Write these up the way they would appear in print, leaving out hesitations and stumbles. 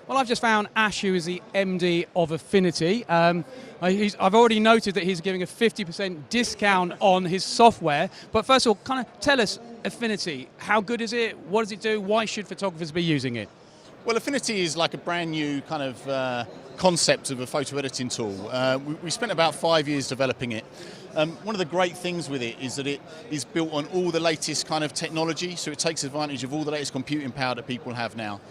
Well, I've just found Ash, who is the MD of Affinity. I've already noted that he's giving a 50% discount on his software. But first of all, kind of tell us, Affinity, how good is it? What does it do? Why should photographers be using it? Well, Affinity is like a brand new kind of concept of a photo editing tool. We spent about 5 years developing it. One of the great things with it is that it is built on all the latest kind of technology, so it takes advantage of all the latest computing power that people have now.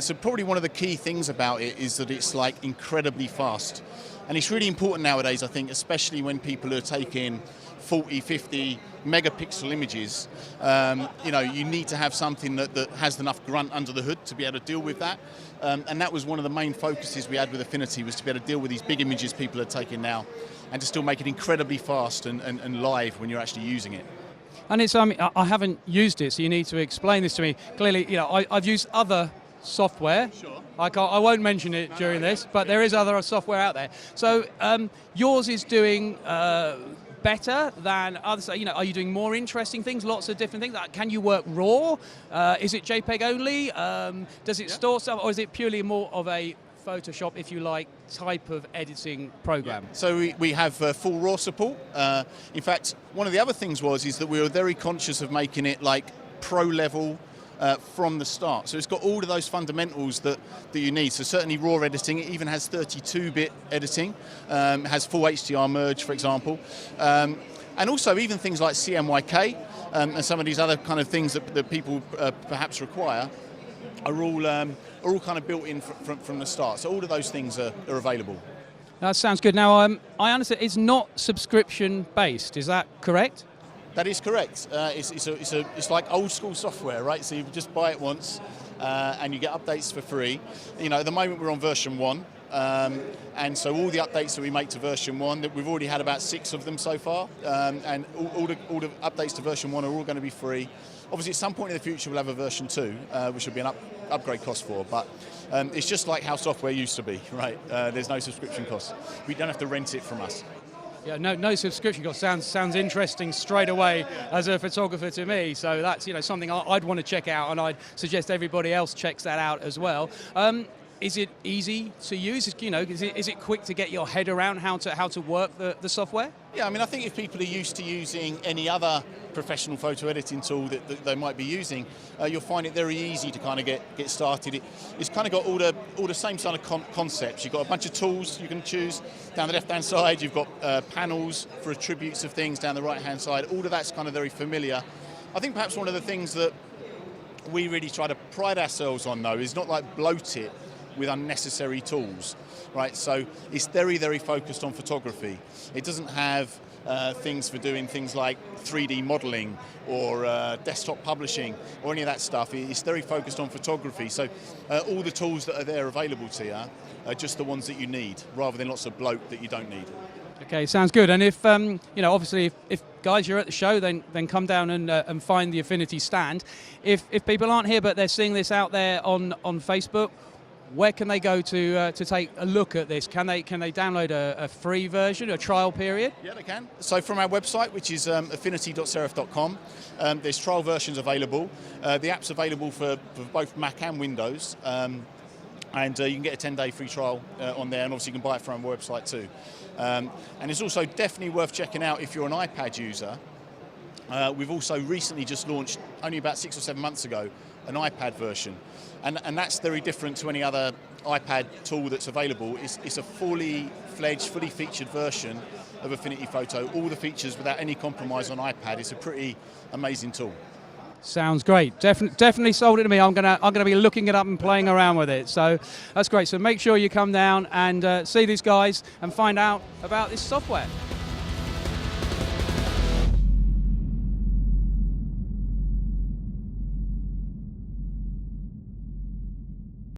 So probably one of the key things about it is that it's like incredibly fast. And it's really important nowadays, I think, especially when people are taking 40, 50 megapixel images. You need to have something that has enough grunt under the hood to be able to deal with that. And that was one of the main focuses we had with Affinity, was to be able to deal with these big images people are taking now and to still make it incredibly fast and live when you're actually using it. And it's I haven't used it, so you need to explain this to me. Clearly, I've used other software. Sure. I won't mention it during this, but there is other software out there. So yours is doing better than others. Are you doing more interesting things? Lots of different things. Can you work RAW? Is it JPEG only? Does it store stuff, or is it purely more of a Photoshop, if you like, type of editing program? Yeah. So we have full RAW support. In fact, one of the other things is that we were very conscious of making it like pro level from the start. So it's got all of those fundamentals that you need. So certainly RAW editing, it even has 32-bit editing, has full HDR merge, for example. And also even things like CMYK and some of these other kind of things that people perhaps require are all kind of built in from the start. So all of those things are available. That sounds good. Now, I understand it's not subscription based. Is that correct? That is correct. It's like old school software, right? So you just buy it once and you get updates for free. At the moment we're on version 1. And so all the updates that we make to version 1, that we've already had about 6 of them so far, and all the updates to version 1 are all going to be free. Obviously at some point in the future we'll have a version 2, which will be an upgrade cost for, but it's just like how software used to be, right? There's no subscription cost. We don't have to rent it from us. Yeah, no subscription cost. Sounds interesting straight away as a photographer to me. So that's something I'd want to check out, and I'd suggest everybody else checks that out as well. Is it easy to use? Is it quick to get your head around how to work the software? Yeah, I think if people are used to using any other professional photo editing tool that they might be using, you'll find it very easy to kind of get started. It's kind of got all the same sort of concepts. You've got a bunch of tools you can choose. Down the left-hand side, you've got panels for attributes of things. Down the right-hand side, all of that's kind of very familiar. I think perhaps one of the things that we really try to pride ourselves on, though, is not like bloat it with unnecessary tools, right? So it's very, very focused on photography. It doesn't have things for doing things like 3D modeling or desktop publishing or any of that stuff. It's very focused on photography. So all the tools that are there available to you are just the ones that you need, rather than lots of bloat that you don't need. Okay, sounds good. And if obviously, if guys you're at the show, then come down and find the Affinity stand. If people aren't here but they're seeing this out there on Facebook, where can they go to take a look at this? Can they download a free version, a trial period? Yeah, they can. So from our website, which is affinity.serif.com, there's trial versions available. The app's available for both Mac and Windows, and you can get a 10-day free trial on there, and obviously you can buy it from our website too. And it's also definitely worth checking out if you're an iPad user. We've also recently just launched, only about 6 or 7 months ago, an iPad version. And that's very different to any other iPad tool that's available. It's a fully fledged, fully featured version of Affinity Photo. All the features without any compromise on iPad. It's a pretty amazing tool. Sounds great. Definitely sold it to me. I'm gonna be looking it up and playing around with it. So that's great. So make sure you come down and see these guys and find out about this software.